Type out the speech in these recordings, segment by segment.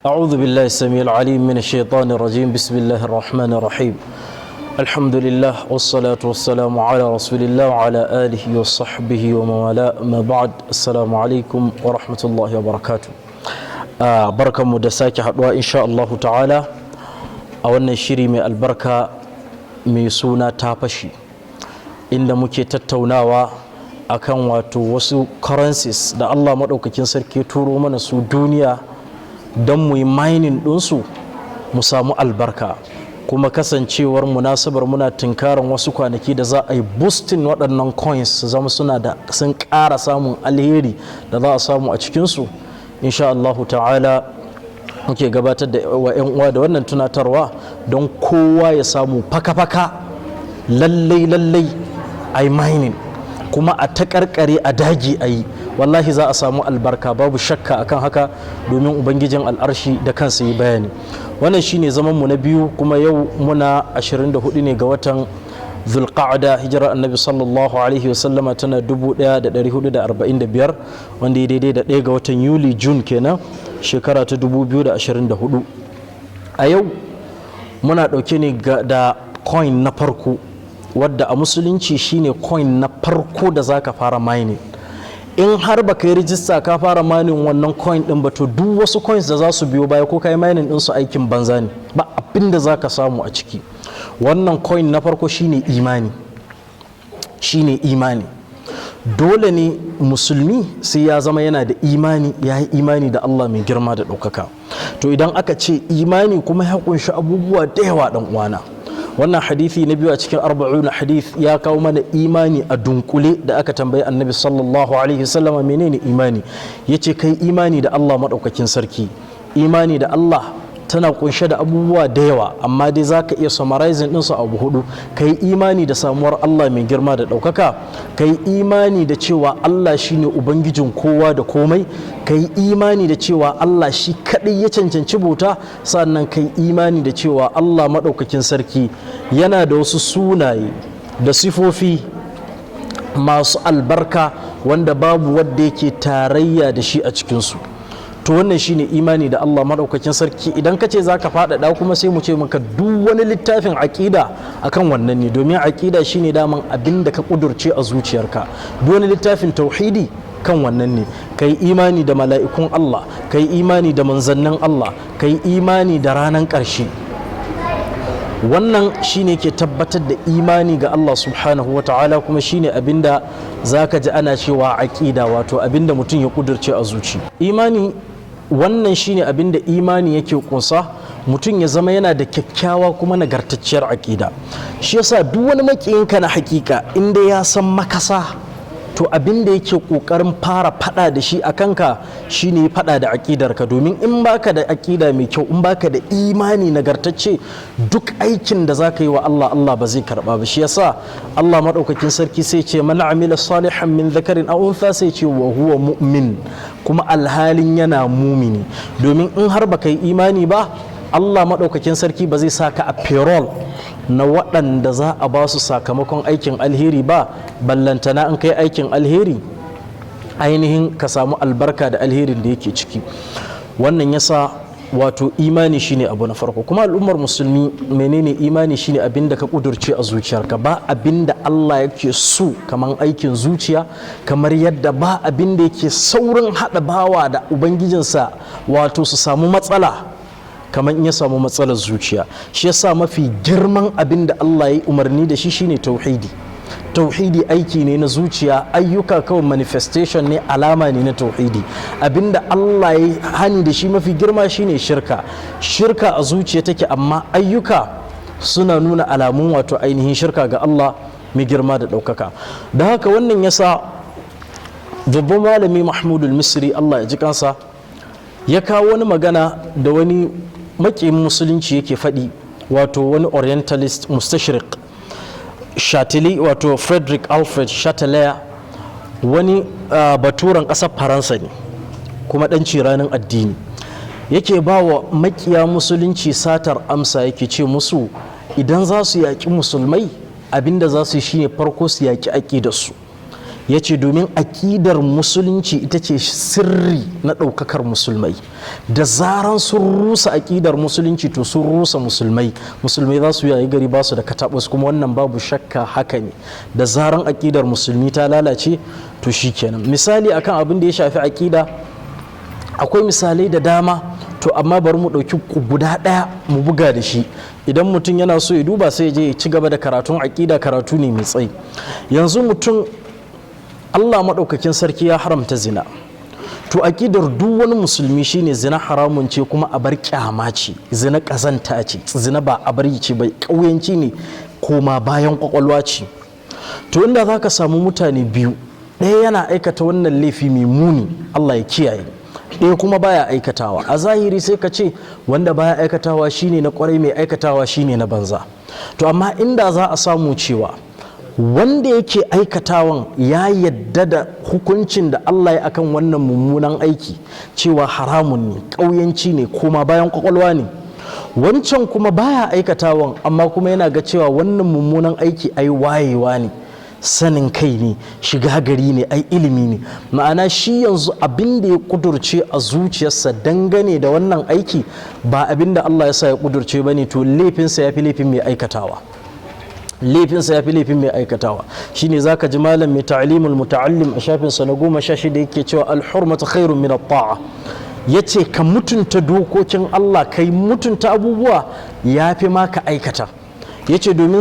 أعوذ بالله السميع العليم من الشيطان الرجيم بسم الله الرحمن الرحيم الحمد لله والصلاة والسلام على رسول الله وعلى آله وصحبه ومن والاه ما بعد السلام عليكم ورحمة الله وبركاته بركة مدساك حدوى إن شاء الله تعالى أولنا شيري من البركة ميسونا تابشي إن مكي تتوناوا akan wato wasu currencies da Allah maɗaukakin sarki turo mana su duniya don mu yi mining ɗinsu mu samu albarka kuma kasancewar munasabar muna tunkaran wasu kwanaki da za a yi boosting waɗannan coins su zama sun ƙara samun alheri da za a samu a cikinsu insha Allahu ta'ala muke gabatar da wa 'yan uwa da wannan tunatarwa don kowa ya samu faka-faka lallai a yi mining kuma a taƙarƙare a daji a yi wallahi za a samu albarka babu shakka akan haka domin ubangijin al'arshi da kansa yi bayani wannan shine zaman mu na biyu kuma yau muna 24 ne ga watan zulqa'ada hijirar annabi sallallahu alaihi wasallama tana 1445 wanda ya daidai da 1 ga watan yuli june kenan shekara ta 2024 a yau muna ɗauke ne da coin na farko wadda a musulunci shine coin na farko da zaka fara mining in har baka yi rijista ka fara mining wannan coin din ba to duk wasu coins da za su biyo baya ko kai mining din su aikin banza ne ba abin da zaka samu a ciki wannan coin na farko shine imani dole ne musulmi sai ya zama yana da imani ya yi imani da Allah mai girma da ɗaukaka to idan aka ce imani kuma ya kunshi abubuwa da yawa dan uwana wannan hadithi na biyu a cikin 40 hadith ya kawo mana imani a dunkule da aka tambayi annabi sallallahu alaihi wasallam menene imani yace kai imani da Allah madaukakin sarki imani da Allah tana kunshe da abubuwa da yawa amma dai zaka iya summarizing din su abu hudu kai imani da samuwar Allah mai girma da daukaka kai imani da cewa Allah shine ubangijin kowa da komai kai imani da cewa Allah shi kadai ya cancanci bauta sannan kai imani da cewa Allah madaukakin sarki yana da wasu sunaye da sifofi masu albarka wanda babu wanda yake tarayya da shi a cikinsu to wannan shine imani da Allah madaukakin sarki idan ka ce zaka faɗaɗa kuma sai mu ce maka duk wani littafin aqida akan wannan ne domin aqida shine daman abin da ka kudurce a zuciyarka duk wani littafin tauhidi kan wannan ne kai imani da mala'ikun Allah kai imani da manzannin Allah kai imani da ranan ƙarshe wannan shine ke tabbatar da imani ga Allah subhanahu wa ta'ala kuma shine abinda zaka ji ana cewa aqida wato abinda mutum ya kudurce a zuci imani wannan shine abinda imani yake kunsa mutum ya zama yana da kyakkyawa kuma nagartacciyar aqida shi yasa duk wani makiyinka na hakika inda ya san makasa to abinda yake kokarin fara fada da shi a kanka shine fada da aqidarka domin in baka da aqida mai kyau in baka da imani nagartacce duk aikin da zaka yi wa Allah ba zai karba ba shi yasa Allah madaukakin sarki sai ce man amila salihan min dhakarin aw untha sai ce wa huwa mu'min kuma alhalin yana mumini domin in har baka yi imani ba Allah madaukakin sarki ba zai saka a payroll na waɗanda za a ba su sakamakon aikin alheri ba ballantana in kai aikin alheri ainihin ka samu albarka da alherin da yake ciki wannan yasa wato imani shine abu na farko kuma al'ummar musulmi menene imani shine abinda ka kudurce a zuciyarka ba abinda Allah yake so kaman aikin zuciya kamar yadda ba abinda yake saurin hada bawa da ubangijinsa wato su samu matsala kamar in ya samu matsalar zuciya shi yasa mafi girman abin da Allah ya umarni da shi shine tauhidi aiki ne na zuciya ayyuka kawai manifestation ne alama ne na tauhidi abinda Allah ya hani da shi mafi girma shine shirka a zuciya take amma ayyuka suna nuna alamun wato ainihin shirka ga Allah mai girma da ɗaukaka da haka wannan yasa babban malami Mahmudul Misri Allah ya ji kansa ya kawo wani magana da wani makiyin musulunci yake faɗi wato wani orientalist mustashriq Chatelain wato Frederick Alfred Chatelain wani baturan ƙasar Faransa ne kuma ɗan ciranin addini yake ba wa makiya musulunci satar amsa yake ce musu idan za su yaƙi musulmai abinda za su yi shine farko su yaƙi aƙidarsu ya ce domin aƙidar musulunci ita ce sirri na ɗaukakar musulmai. Da zaran sun rusa aƙidar musulunci to sun rusa musulmai za su yayi gari ba su da katabus, kuma wannan babu shakka haka ne. Da zaran aƙidar musulmi ta lalace to shi kenan. Misali akan abin da ya shafi aƙida akwai misalai da dama, to amma bari mu ɗauki guda ɗaya mu buga da shi. Idan mutum yana so ya duba sai ya je ya ci gaba da karatun aƙida, karatu ne mai tsayi. Yanzu mutum, Allah maɗaukakin sarki ya haramta zina, to aƙidar duk wani musulmi shine zina haramun ce kuma a bar kyama ce, zina ƙazanta ce, zina ba a bari ce bai, ƙauyanci ne, koma bayan ƙwaƙwalwa ce. To inda za ka samu mutane biyu, ɗaya yana aikata wannan laifi mai muni, Allah ya kiyaye, ɗaya kuma baya aikatawa, a zahiri sai ka ce wanda baya aikatawa shine na ƙwarai, mai aikatawa shine na banza. To amma inda za a samu cewa wanda yake aikatawan ya yadda da hukuncin da Allah ya akan wannan mummunan aiki cewa haramun ne, ƙauyanci ne, koma bayan ƙwaƙwalwa ne, wancan kuma baya aikatawan amma kuma yana ga cewa wannan mummunan aiki ai wayewa ne, sanin kai ne, shiga gari ne, ai ilimi ne. Ma'ana shi yanzu abin da ya kudurce a zuciyarsa dangane da wannan aiki ba abin da Allah ya sa ya kudurce ba ne, to laifinsa ya fi laifin mai aikatawa. Laifinsa ya fi laifin mai aikatawa. Shine zaka ji malam mai ta'limul muta'allim a shafinsa na 16 yake cewa al-hurmatu khairun min at-ta'a. Yace ka mutunta dokokin Allah, kai mutunta abubuwa yafi ma ka aikata. Yace domin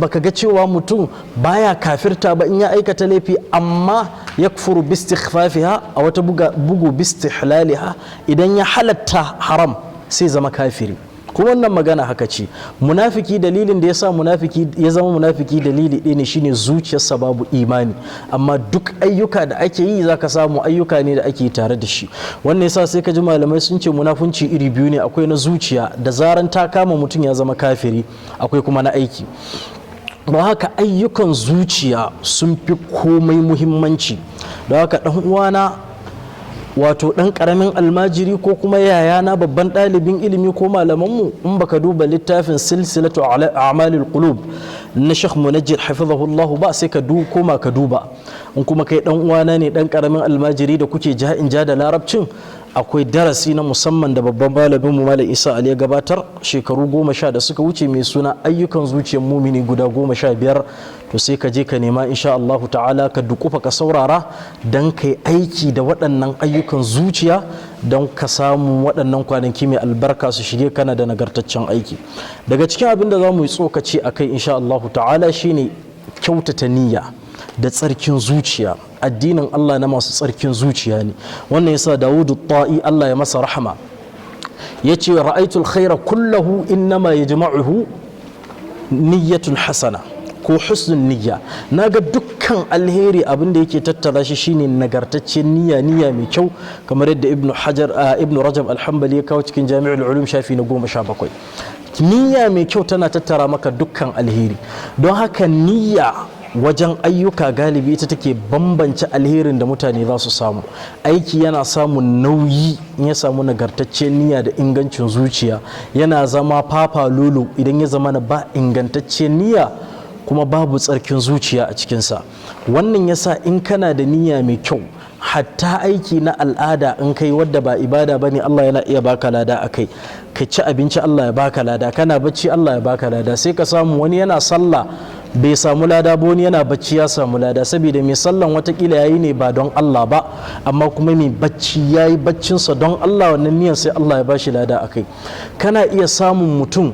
baka ga cewa mutum baya kafirta ba in ya aikata laifi, amma yakfuru bi istighfafiha a wata bugu bi istihlaliha, idan ya halatta haram sai zama kafiri. Kuma wannan magana haka ce. Munafiki, dalilin da ya sa munafiki ya zama munafiki dalili ɗaya ne, shine zuciyarsa babu imani, amma duk ayyuka da ake yi zaka samu ayyuka ne da ake tare da shi. Wannan yasa sai ka ji malamai sun ce munafunci iri biyu ne, akwai na zuciya, da zaran ta kama mutum ya zama kafiri, akwai kuma na aiki. Don haka ayyukan zuciya sun fi komai muhimmanci. Don haka ɗan uwana, wato ɗan ƙaramin almajiri ko kuma yayana babban ɗalibin ilimi ko malamanmu, in baka duba littafin silsilatu a'malil qulub na Sheikh Munajjid hafizahullahu ba, sai ka koma ka duba. In kuma kai ɗan uwana ne ɗan ƙaramin almajiri da kuke in ja da larabcin, akwai darasi na musamman da babban malamin mu Malam Isa Ali ya gabatar shekaru 10 da suka wuce mai suna ayyukan zuciyar mumini guda 15. To sai ka je ka nema insha Allah ta'ala, ka dukufa ka saurara dan kai aiki da waɗannan ayyukan zuciya, don ka samu waɗannan kwanaki mai albarka su shige kana da nagartaccen aiki. Daga cikin abin da za mu yi tsokaci a kai insha Allah ta'ala shine kyautata niyya da tsarkin zuciya. Addinin Allah na masu tsarkin zuciya ne. Wannan yasa Dawudu Ta'i, Allah ya masa rahama, yace ra'aytul khaira kullahu innama yajma'uhu niyyatun hasana ko husnun niyya. Naga dukkan alheri abin da yake tattara shi shine nagartaccen niyya, niyya mai kyau, kamar yadda Ibn Rajab al-Hanbali ya kawo cikin Jami'ul Ulum shafi na 17. Niyya mai kyau tana tattara maka dukkan alheri. Don haka niyya wajen ayyuka galibi ita take bambance alherin da mutane za su samu. Aiki yana samun nauyi in ya samu nagartaccen niyya da ingancin zuciya, yana zama fafa lolo idan ya zama ba ingantaccen niyya kuma babu tsarkin zuciya a cikinsa. Wannan yasa in kana da niyya mai kyau, hatta aiki na al'ada in kai wadda ba ibada bane, Allah yana iya baka lada akai. Ka ci abinci Allah ya baka lada, kana bacci Allah ya baka lada. Sai ka samu wani yana sallah bai samu lada ba, wani yana bacci ya samu lada, saboda mai sallan watakila yayi ne ba don Allah ba, amma kuma mai bacci yayi baccinsa don Allah, wannan niyyar sai Allah ya bashi lada akai. Kana iya samun mutum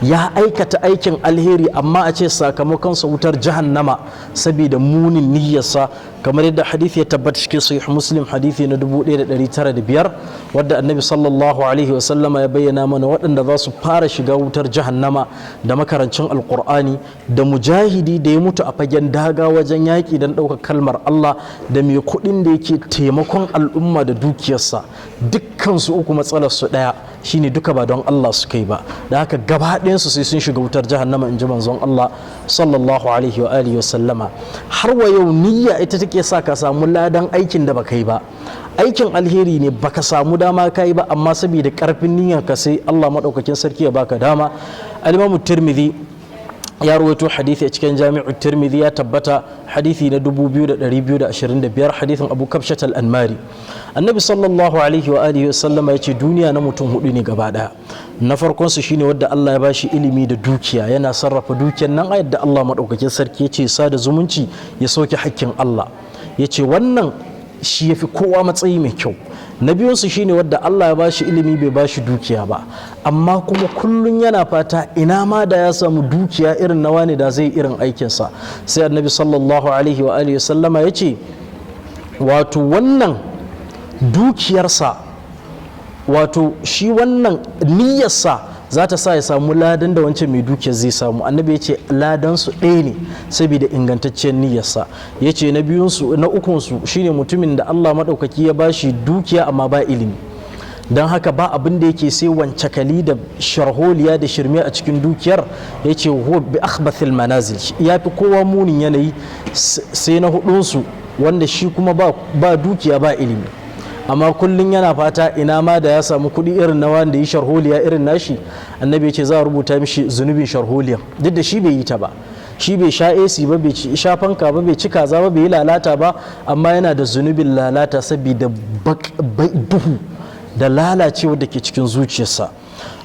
ya aikata aikin alheri amma a ce sakamakonsa wutar jahannama saboda munin niyyarsa, kamar yadda hadithi ya tabbata cikin sahih Muslim hadithi na 1905 wadda annabi sallallahu alaihi wasallama ya bayyana mana waɗanda za su fara shiga wutar jahannama da makarancin alkur'ani, da mujahidi da ya mutu a fagen daga wajen yaƙi don ɗaukar kalmar Allah, da mai kuɗin da yake taimakon al'umma da dukiyarsa. Dukkansu uku matsalarsu ɗaya, shine duka ba don Allah suka yi ba, da haka gaba ɗayansu sai sun shiga wutar jahannama, in ji manzon Allah sallallahu alaihi wa alihi wa sallama. Har wa yau niyya ita take sa ka samu ladan aikin da baka yi ba. Aikin alheri ne baka samu dama ka yi ba, amma saboda karfin niyyar ka sai Allah madaukakin sarki ya baka dama. Al-Imam Tirmidhi ya rawaito hadithi a cikin jami'u tirmidhi ya tabbata hadithi na 2225 hadithin abu kabshat al-anmari annabi sallallahu alaihi wa alihi wa sallama ya ce duniya na mutum hudu ne gaba daya na farkon su shine wanda Allah ya bashi ilimi da dukiya yana sarrafa dukiyar nan a yadda Allah madaukakin sarki ya ce sada zumunci ya sauke hakkin Allah ya ce wannan shi yafi kowa matsayi mai kyau na biyunsu shine wadda Allah ya bashi ilimi bai bashi dukiya ba amma kuma kullun yana fata ina ma da ya samu dukiya irin nawa ne da zai irin aikinsa sai annabi sallallahu alaihi wa alihi sallama ya ce wato wannan dukiyarsa wato shi wannan niyyarsa za ta sa ya samu ladan da wancan mai dukiyar zai samu annabi ya ce ladan su ɗaya ne saboda ingantacciyar niyyarsa ya ce na ukunsu shine mutumin da Allah maɗaukaki ya bashi dukiya amma ba ilimi don haka ba abin da yake sai wancakali da sharholiya da shirme a cikin dukiyar ya ce huwa bi akhbathil manazil ya fi kowa munin yanayi sai na hudunsu wanda shi kuma ba dukiya ba ilimi amma kullum yana fata ina ma da ya samu kuɗi irin na wanda yi sharholiya irin nashi annabi ya ce za a rubuta mishi zunubin sharholiya duk da shi bai yi ta ba shi bai sha AC ba bai sha fanka ba bai ci kaza ba bai yi lalata ba amma yana da zunubin lalata saboda duhu da lalacewa da ke cikin zuciyarsa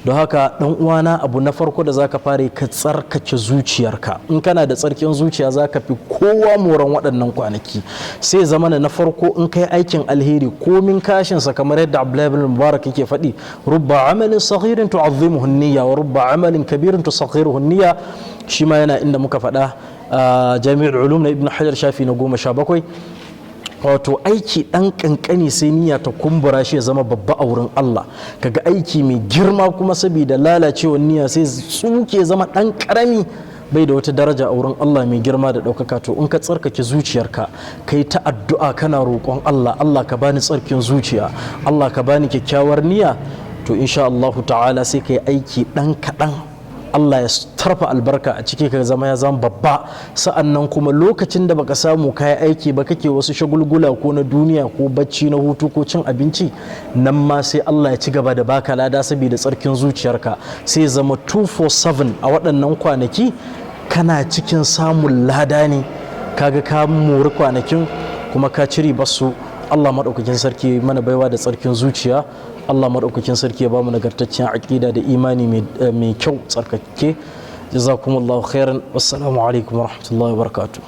don haka dan uwana abu na farko da zaka fara ka tsarkake zuciyarka in kana da tsarkin zuciya zaka fi kowa moran waɗannan kwanaki sai zamana na farko in kai aikin alheri komin kashin sa kamar yadda Abdullahi ibn Mubarak yake faɗi rubba amalin saghirin tu'azzimuhu an-niyya wa rubba amalin kabirin tusaghiruhu an-niyya shi ma yana inda muka faɗa Jami'ul Ulum na Ibn Hajar shafi na 17 wato aiki ɗan ƙanƙani sai niyya ta kumbura shi ya zama babba a wurin Allah kaga aiki mai girma kuma saboda lalacewar niyya sai tsuke zama ɗan ƙarami bai da wata daraja a wurin Allah mai girma da ɗaukaka to in ka tsarkake zuciyarka kai ta addu'a kana roƙon Allah ka bani tsarkin zuciya Allah ka bani kyakkyawar niyya to insha Allah ta'ala sai kai aiki ɗan kaɗan Allah ya tarfa albarka a ciki ka zama ya zama babba sa'annan kuma lokacin da baka samu kayi aiki ba kake wasu shagulgula ko na duniya ko bacci na hutu ko cin abinci nan ma sai Allah ya ci gaba da baka lada saboda tsarkin zuciyarka sai zama 247 a waɗannan kwanaki kana cikin samun lada ne kaga ka mori kwanakin kuma ka ciri basu Allah maɗaukakin sarki mana baiwa da tsarkin zuciya Allah maɗaukakin sarki ya bamu nagartaccen aƙida da imani mai kyau tsarkake jazakumullahu khairan wassalamu alaikum warahmatullahi wabarakatuh